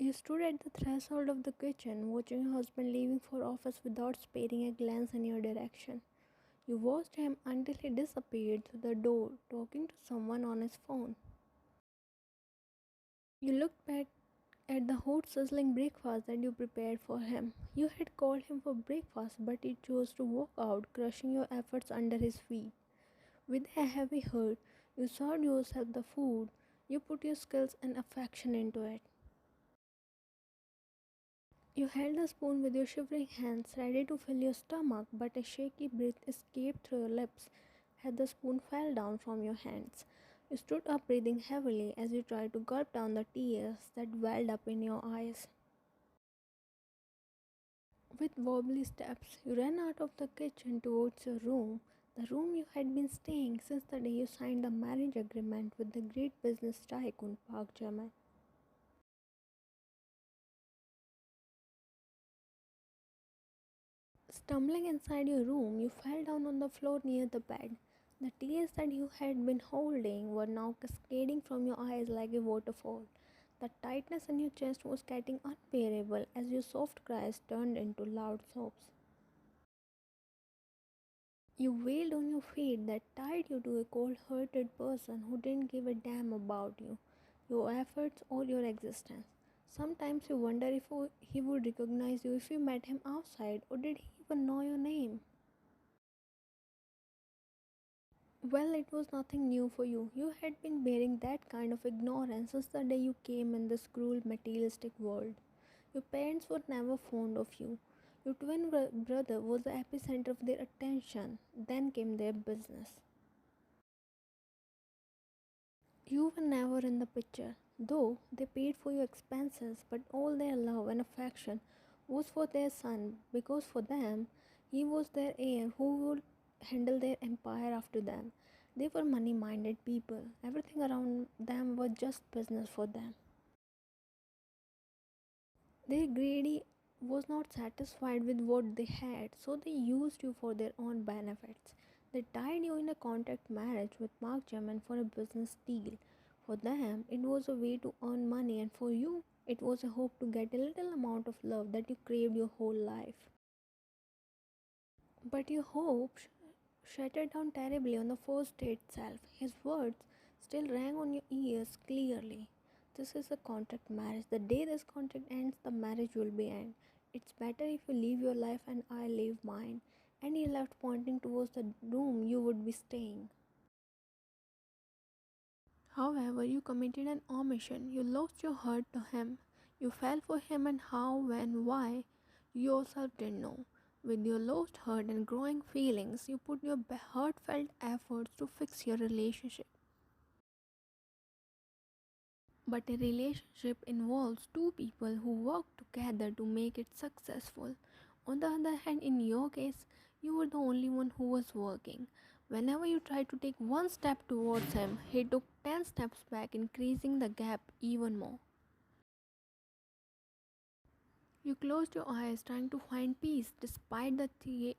You stood at the threshold of the kitchen, watching your husband leaving for office without sparing a glance in your direction. You watched him until he disappeared through the door, talking to someone on his phone. You looked back at the hot sizzling breakfast that you prepared for him. You had called him for breakfast, but he chose to walk out, crushing your efforts under his feet. With a heavy heart, you served yourself the food. You put your skills and affection into it. You held the spoon with your shivering hands, ready to fill your stomach, but a shaky breath escaped through your lips as the spoon fell down from your hands. You stood up, breathing heavily as you tried to gulp down the tears that welled up in your eyes. With wobbly steps, you ran out of the kitchen towards your room, the room you had been staying since the day you signed the marriage agreement with the great business tycoon Park Jamin. Stumbling inside your room, you fell down on the floor near the bed. The tears that you had been holding were now cascading from your eyes like a waterfall. The tightness in your chest was getting unbearable as your soft cries turned into loud sobs. You wailed on your fate that tied you to a cold-hearted person who didn't give a damn about you, your efforts, or your existence. Sometimes you wonder if he would recognize you if you met him outside, or did he even know your name? Well, it was nothing new for you. You had been bearing that kind of ignorance since the day you came in this cruel materialistic world. Your parents were never fond of you. Your twin brother was the epicenter of their attention. Then came their business. You were never in the picture, though they paid for your expenses, but all their love and affection was for their son because for them he was their heir who would handle their empire after them. They were money minded people. Everything around them was just business for them. Their greedy was not satisfied with what they had, so they used you for their own benefits. They tied you in a contract marriage with Mark German for a business deal. For them, it was a way to earn money, and for you, it was a hope to get a little amount of love that you craved your whole life. But your hope shattered down terribly on the first day itself. His words still rang on your ears clearly. This is a contract marriage. The day this contract ends, the marriage will be end. It's better if you leave your life and I leave mine. And he left, pointing towards the room you would be staying. However, you committed an omission. You lost your heart to him. You fell for him, and how, when, why, you yourself didn't know. With your lost heart and growing feelings, you put your heartfelt efforts to fix your relationship. But a relationship involves two people who work together to make it successful. On the other hand, in your case, you were the only one who was working. Whenever you tried to take one step towards him, he took 10 steps back, increasing the gap even more. You closed your eyes, trying to find peace despite the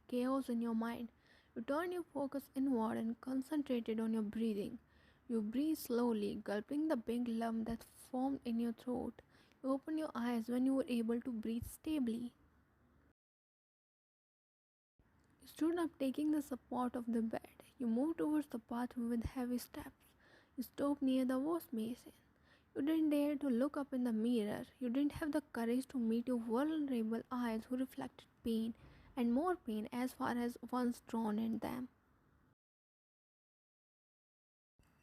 chaos in your mind. You turned your focus inward and concentrated on your breathing. You breathed slowly, gulping the big lump that formed in your throat. You opened your eyes when you were able to breathe stably. You stood up, taking the support of the bed. You moved towards the bathroom with heavy steps. You stopped near the wash basin. You didn't dare to look up in the mirror. You didn't have the courage to meet your vulnerable eyes who reflected pain and more pain as far as once drawn in them.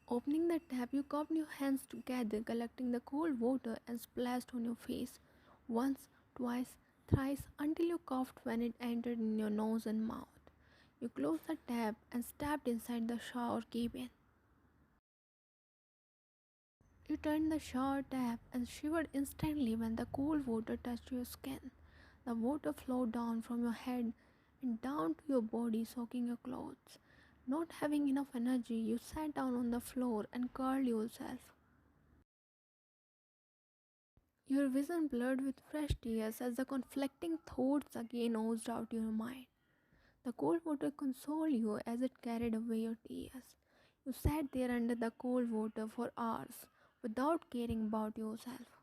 Opening the tap, you cupped your hands together, collecting the cold water and splashed on your face. Once, twice, thrice, until you coughed when it entered in your nose and mouth. You closed the tap and stepped inside the shower cabin. You turned the shower tap and shivered instantly when the cold water touched your skin. The water flowed down from your head and down to your body, soaking your clothes. Not having enough energy, you sat down on the floor and curled yourself. Your vision blurred with fresh tears as the conflicting thoughts again oozed out your mind. The cold water consoled you as it carried away your tears. You sat there under the cold water for hours without caring about yourself.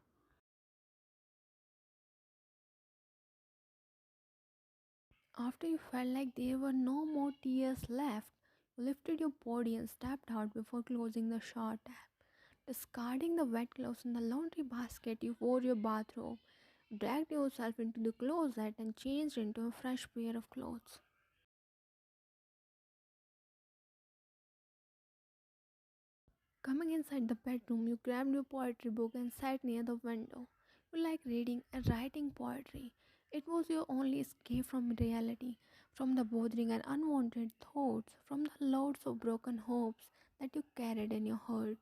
After you felt like there were no more tears left, you lifted your body and stepped out before closing the shower tap. Discarding the wet clothes in the laundry basket, you wore your bathrobe, dragged yourself into the closet, and changed into a fresh pair of clothes. Coming inside the bedroom, you grabbed your poetry book and sat near the window. You like reading and writing poetry. It was your only escape from reality, from the bothering and unwanted thoughts, from the loads of broken hopes that you carried in your heart.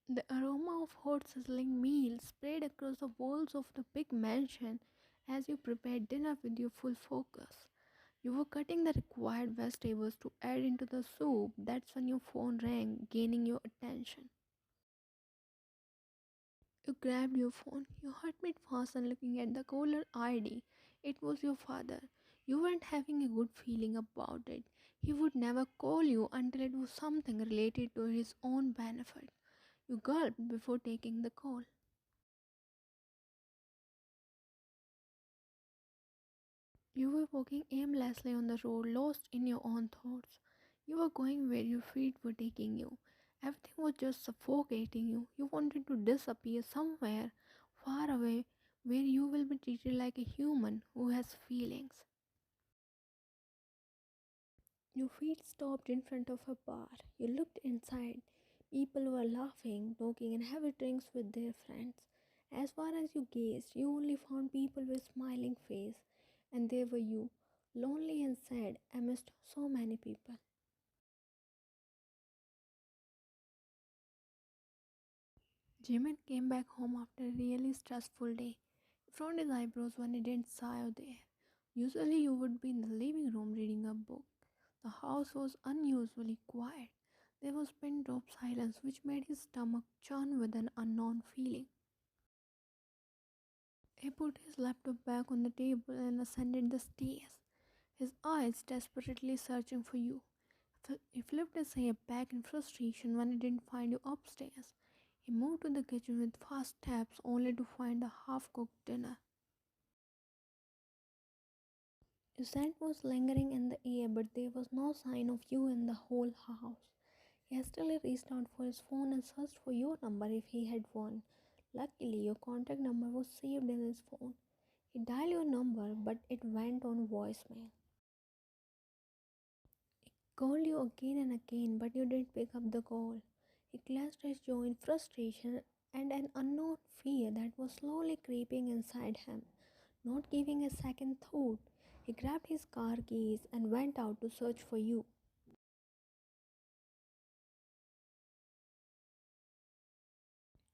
The aroma of hot sizzling meals spread across the walls of the big mansion as you prepared dinner with your full focus. You were cutting the required vegetables to add into the soup. That's when your phone rang, gaining your attention. You grabbed your phone, your heart beat fast and looking at the caller ID. It was your father. You weren't having a good feeling about it. He would never call you until it was something related to his own benefit. You gulped before taking the call. You were walking aimlessly on the road, lost in your own thoughts. You were going where your feet were taking you. Everything was just suffocating you. You wanted to disappear somewhere far away where you will be treated like a human who has feelings. Your feet stopped in front of a bar. You looked inside. People were laughing, talking, and having drinks with their friends. As far as you gazed, you only found people with smiling faces, and there were you, lonely and sad amidst so many people. Jimin came back home after a really stressful day. He frowned his eyebrows when he didn't saw you there. Usually you would be in the living room reading a book. The house was unusually quiet. There was pin drop silence which made his stomach churn with an unknown feeling. He put his laptop back on the table and ascended the stairs, his eyes desperately searching for you. He flipped his hair back in frustration when he didn't find you upstairs. He moved to the kitchen with fast steps only to find a half cooked dinner. Your scent was lingering in the air, but there was no sign of you in the whole house. He hastily reached out for his phone and searched for your number if he had one. Luckily, your contact number was saved in his phone. He dialed your number, but it went on voicemail. He called you again and again, but you didn't pick up the call. He clenched his jaw in frustration and an unknown fear that was slowly creeping inside him. Not giving a second thought, he grabbed his car keys and went out to search for you.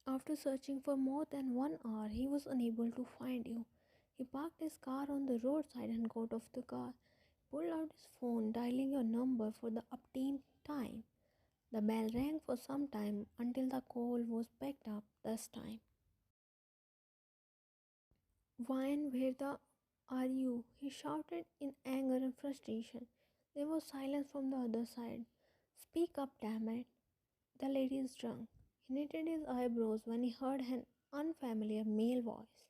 After searching for more than 1 hour, he was unable to find you. He parked his car on the roadside and got off the car, pulled out his phone, dialing your number for the upteenth time. The bell rang for some time until the call was picked up this time. Wine, where the are you? He shouted in anger and frustration. There was silence from the other side. Speak up, damn it. The lady is drunk. He knitted his eyebrows when he heard an unfamiliar male voice.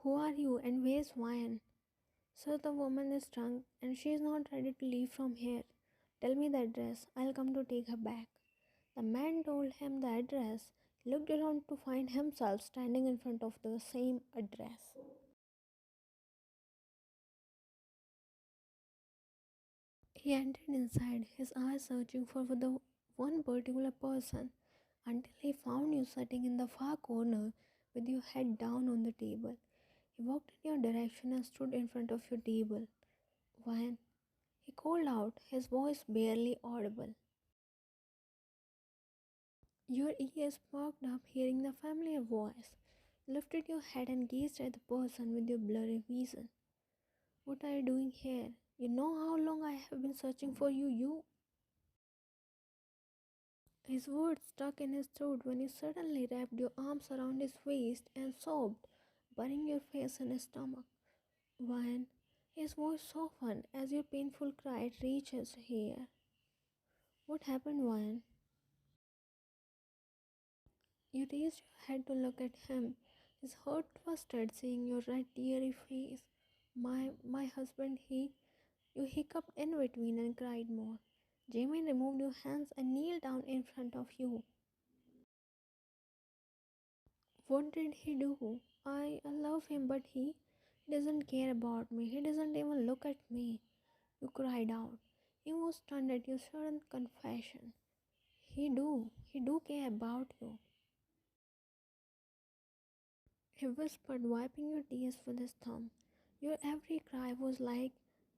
Who are you and where's wine? Sir, the woman is drunk and she is not ready to leave from here. Tell me the address. I'll come to take her back. The man told him the address. He looked around to find himself standing in front of the same address. He entered inside, his eyes searching for the one particular person until he found you sitting in the far corner with your head down on the table. He walked in your direction and stood in front of your table. When he called out, his voice barely audible. Your ears perked up hearing the familiar voice. You lifted your head and gazed at the person with your blurry vision. What are you doing here? You know how long I have been searching for you. His words stuck in his throat when you suddenly wrapped your arms around his waist and sobbed, burying your face in his stomach. When his voice softened as your painful cry reached his ear. What happened, Ryan? You raised your head to look at him. His heart twisted seeing your red teary face. My husband, you hiccuped in between and cried more. Jimin removed your hands and kneeled down in front of you. What did he do? I love him, but he doesn't care about me. He doesn't even look at me. You cried out. He was stunned at your sudden confession. He do care about you. He whispered, wiping your tears with his thumb. Your every cry was like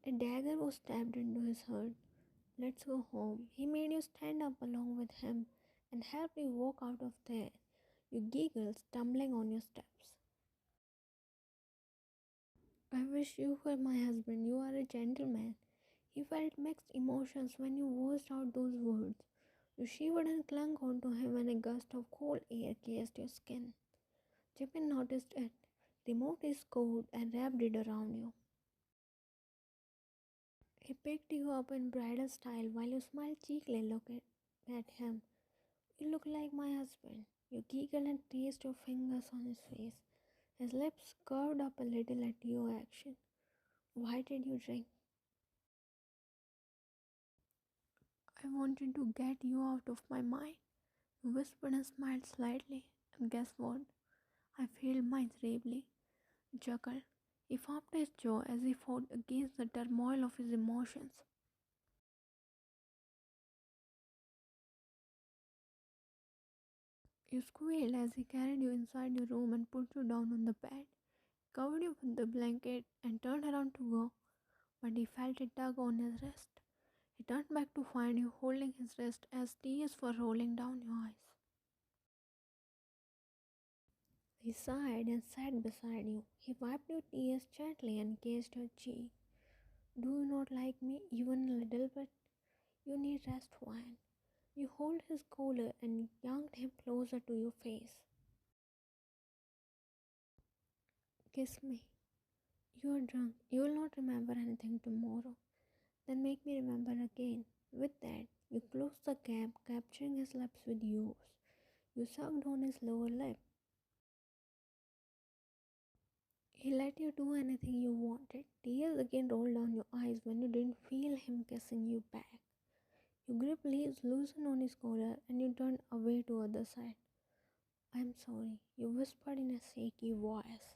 a dagger was stabbed into his heart. Let's go home. He made you stand up along with him and helped you walk out of there. You giggled, stumbling on your steps. I wish you were my husband. You are a gentleman. He felt mixed emotions when you voiced out those words. You shivered and clung onto him when a gust of cold air kissed your skin. Jimin noticed it, removed his coat, and wrapped it around you. He picked you up in bridal style while you smiled cheekily looking at him. You look like my husband. You giggled and traced your fingers on his face. His lips curved up a little at your action. Why did you drink? I wanted to get you out of my mind. You whispered and smiled slightly. And guess what? I failed miserably. Chuckled. He found his jaw as he fought against the turmoil of his emotions. You squealed as he carried you inside your room and put you down on the bed, covered you with the blanket, and turned around to go, but he felt a tug on his wrist. He turned back to find you holding his wrist as tears were rolling down your eyes. He sighed and sat beside you. He wiped your tears gently and kissed your cheek. Do you not like me even a little bit? You need rest, Wine. You hold his collar and yanked him closer to your face. Kiss me. You are drunk. You will not remember anything tomorrow. Then make me remember again. With that, you closed the gap, capturing his lips with yours. You sucked on his lower lip. He let you do anything you wanted. Tears again rolled down your eyes when you didn't feel him kissing you back. Your grip loosened on his collar and you turned away to other side. I'm sorry, you whispered in a shaky voice.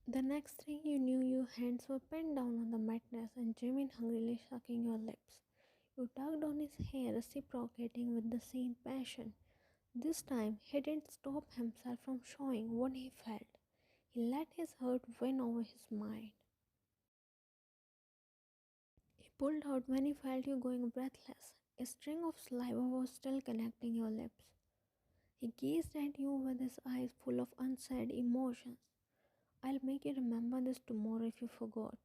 The next thing you knew, your hands were pinned down on the mattress and Jimin hungrily sucking your lips. You tugged on his hair, reciprocating with the same passion. This time, he didn't stop himself from showing what he felt. He let his heart win over his mind. He pulled out when he felt you going breathless. A string of saliva was still connecting your lips. He gazed at you with his eyes full of unsaid emotions. I'll make you remember this tomorrow if you forgot.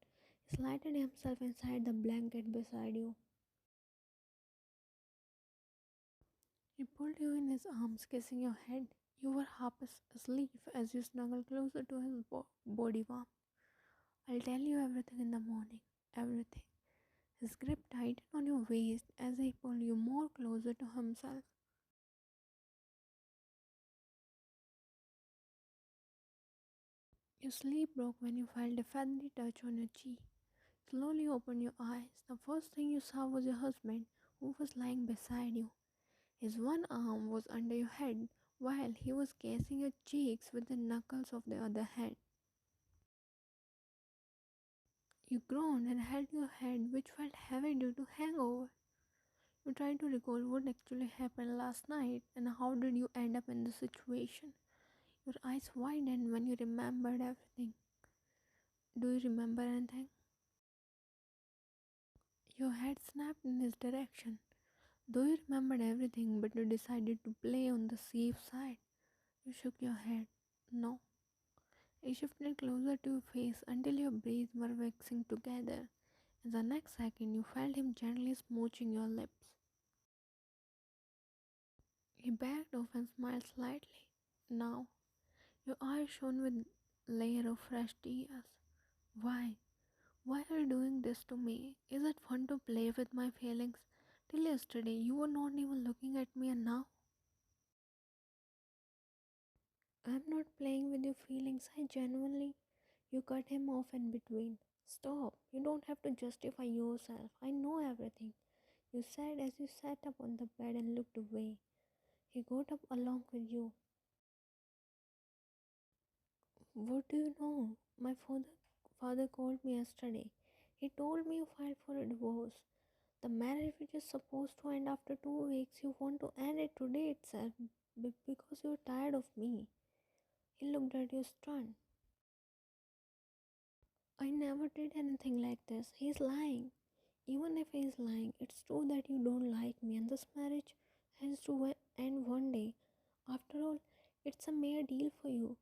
He slid himself inside the blanket beside you. He pulled you in his arms, kissing your head. You were half asleep as you snuggled closer to his body warmth. I'll tell you everything in the morning. Everything. His grip tightened on your waist as he pulled you more closer to himself. Your sleep broke when you felt a feathery touch on your cheek. Slowly opened your eyes. The first thing you saw was your husband, who was lying beside you. His one arm was under your head, while he was kissing your cheeks with the knuckles of the other hand. You groaned and held your head, which felt heavy due to hangover. You tried to recall what actually happened last night and how did you end up in this situation. Your eyes widened when you remembered everything. Do you remember anything? Your head snapped in his direction. Though you remembered everything, but you decided to play on the safe side. You shook your head. No. He shifted closer to your face until your breaths were waxing together. In the next second, you felt him gently smooching your lips. He backed off and smiled slightly. Now, your eyes shone with layer of fresh tears. Why? Why are you doing this to me? Is it fun to play with my feelings? Till yesterday, you were not even looking at me, and now? I'm not playing with your feelings. I genuinely. You cut him off in between. Stop. You don't have to justify yourself. I know everything. You said as you sat up on the bed and looked away. He got up along with you. What do you know? My father called me yesterday. He told me you filed for a divorce. The marriage which is supposed to end after 2 weeks, you want to end it today itself because you're tired of me. He looked at you stunned. I never did anything like this. He's lying. Even if he's lying, it's true that you don't like me and this marriage has to end one day. After all, it's a mere deal for you.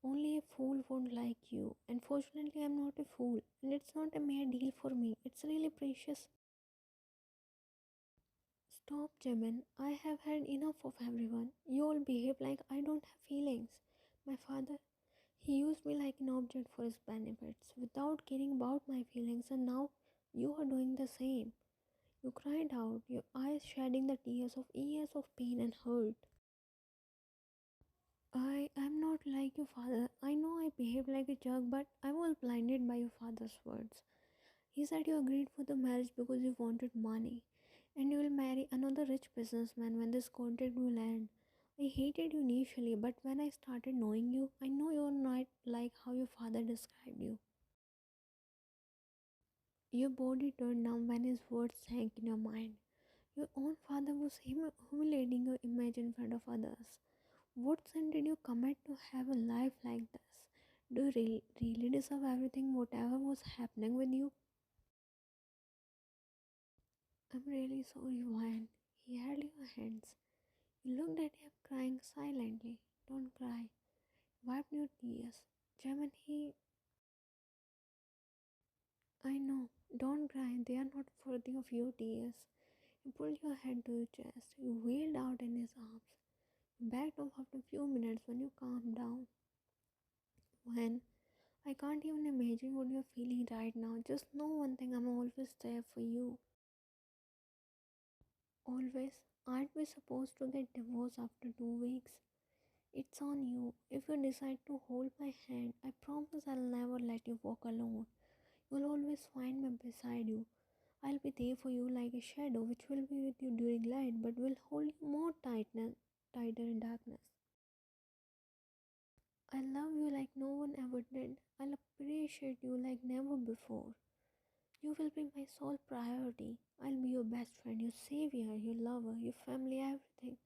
Only a fool won't like you. Unfortunately, I'm not a fool, and it's not a mere deal for me. It's really precious. Stop, Jimin. I have had enough of everyone. You all behave like I don't have feelings. My father, he used me like an object for his benefits without caring about my feelings, and now you are doing the same. You cried out, your eyes shedding the tears of years of pain and hurt. I am not like your father. I know I behaved like a jerk, but I was blinded by your father's words. He said you agreed for the marriage because you wanted money, and you will marry another rich businessman when this contract will end. I hated you initially, but when I started knowing you, I know you're not like how your father described you. Your body turned numb when his words sank in your mind. Your own father was humiliating your image in front of others. What sin did you commit to have a life like this? Do you really deserve everything, whatever was happening with you? I'm really sorry, Ryan. He held your hands. You looked at him crying silently. Don't cry. Wipe your tears. Jiminnie, I know. Don't cry. They are not worthy of your tears. He pulled your head to your chest. You wailed out in his arms. You backed off after a few minutes when you calmed down. When I can't even imagine what you're feeling right now. Just know one thing, I'm always there for you. Always. Aren't we supposed to get divorced after 2 weeks? It's on you. If you decide to hold my hand, I promise I'll never let you walk alone. You'll always find me beside you. I'll be there for you like a shadow which will be with you during light but will hold you more tighter in darkness. I love you like no one ever did. I'll appreciate you like never before. You will be my sole priority. I'll be your best friend, your savior, your lover, your family, everything.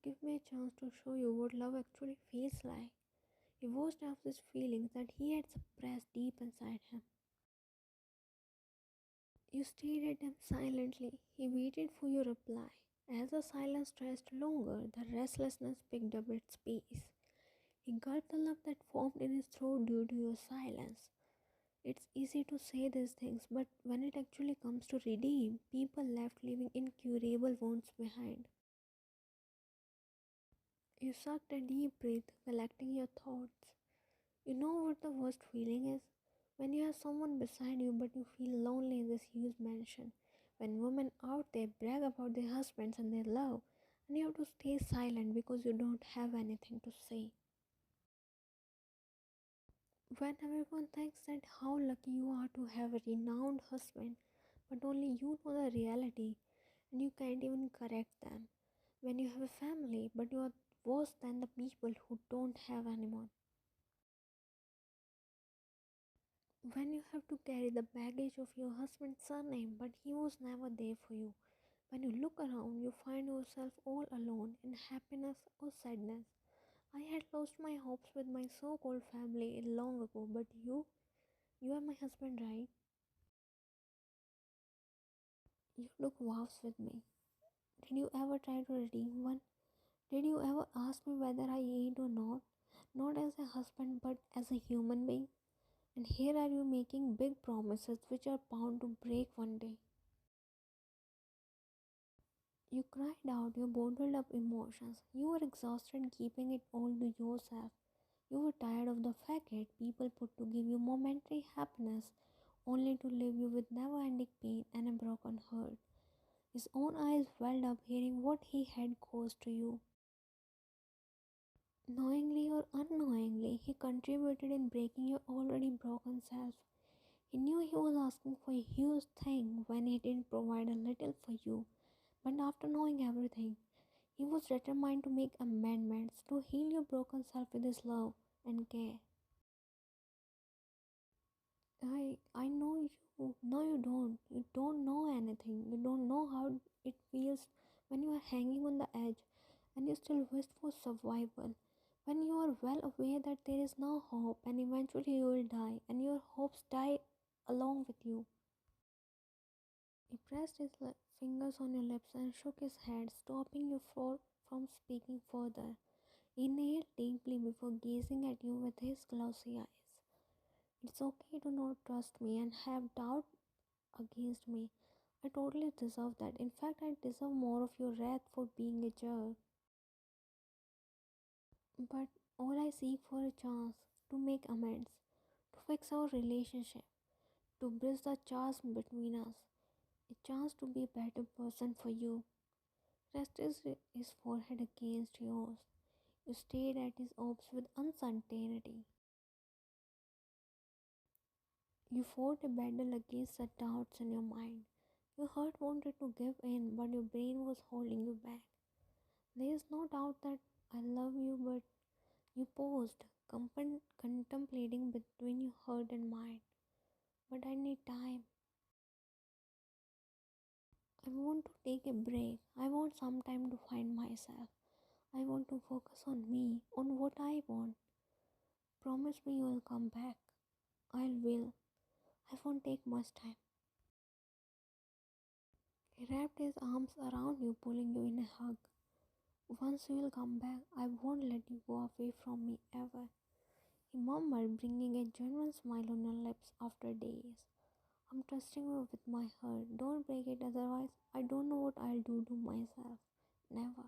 Give me a chance to show you what love actually feels like. He voiced out these feelings that he had suppressed deep inside him. You stared at him silently. He waited for your reply. As the silence stretched longer, the restlessness picked up its pace. He gulped the lump that formed in his throat due to your silence. It's easy to say these things, but when it actually comes to redeem, people left leaving incurable wounds behind. You sucked a deep breath, collecting your thoughts. You know what the worst feeling is? When you have someone beside you but you feel lonely in this huge mansion. When women out there brag about their husbands and their love, and you have to stay silent because you don't have anything to say. When everyone thinks that how lucky you are to have a renowned husband, but only you know the reality and you can't even correct them. When you have a family, but you are worse than the people who don't have anyone. When you have to carry the baggage of your husband's surname, but he was never there for you. When you look around, you find yourself all alone in happiness or sadness. I had lost my hopes with my so called family long ago, but you are my husband, right? You took vows with me. Did you ever try to redeem one? Did you ever ask me whether I ate or not? Not as a husband, but as a human being? And here are you making big promises which are bound to break one day. You cried out your bottled up emotions. You were exhausted keeping it all to yourself. You were tired of the facade people put to give you momentary happiness only to leave you with never ending pain and a broken heart. His own eyes welled up hearing what he had caused to you. Knowingly or unknowingly, he contributed in breaking your already broken self. He knew he was asking for a huge thing when he didn't provide a little for you. But after knowing everything, he was determined to make amendments, to heal your broken self with his love and care. I know you. No, you don't. You don't know anything. You don't know how it feels when you are hanging on the edge and you still wish for survival. When you are well aware that there is no hope and eventually you will die and your hopes die along with you. He pressed his fingers on your lips and shook his head, stopping you from speaking further. He inhaled deeply before gazing at you with his glassy eyes. It's okay to not trust me and have doubt against me. I totally deserve that. In fact, I deserve more of your wrath for being a jerk. But all I seek for a chance to make amends, to fix our relationship, to bridge the chasm between us, a chance to be a better person for you. Rested his forehead against yours. You stared at his orbs with uncertainty. You fought a battle against the doubts in your mind. Your heart wanted to give in, but your brain was holding you back. There is no doubt that I love you, but you paused, contemplating between your heart and mind. But I need time. I want to take a break. I want some time to find myself. I want to focus on me, on what I want. Promise me you will come back. I will. I won't take much time. He wrapped his arms around you, pulling you in a hug. Once you will come back, I won't let you go away from me ever. He murmured, bringing a genuine smile on your lips after days. I'm trusting you with my heart. Don't break it, otherwise, I don't know what I'll do to myself. Never.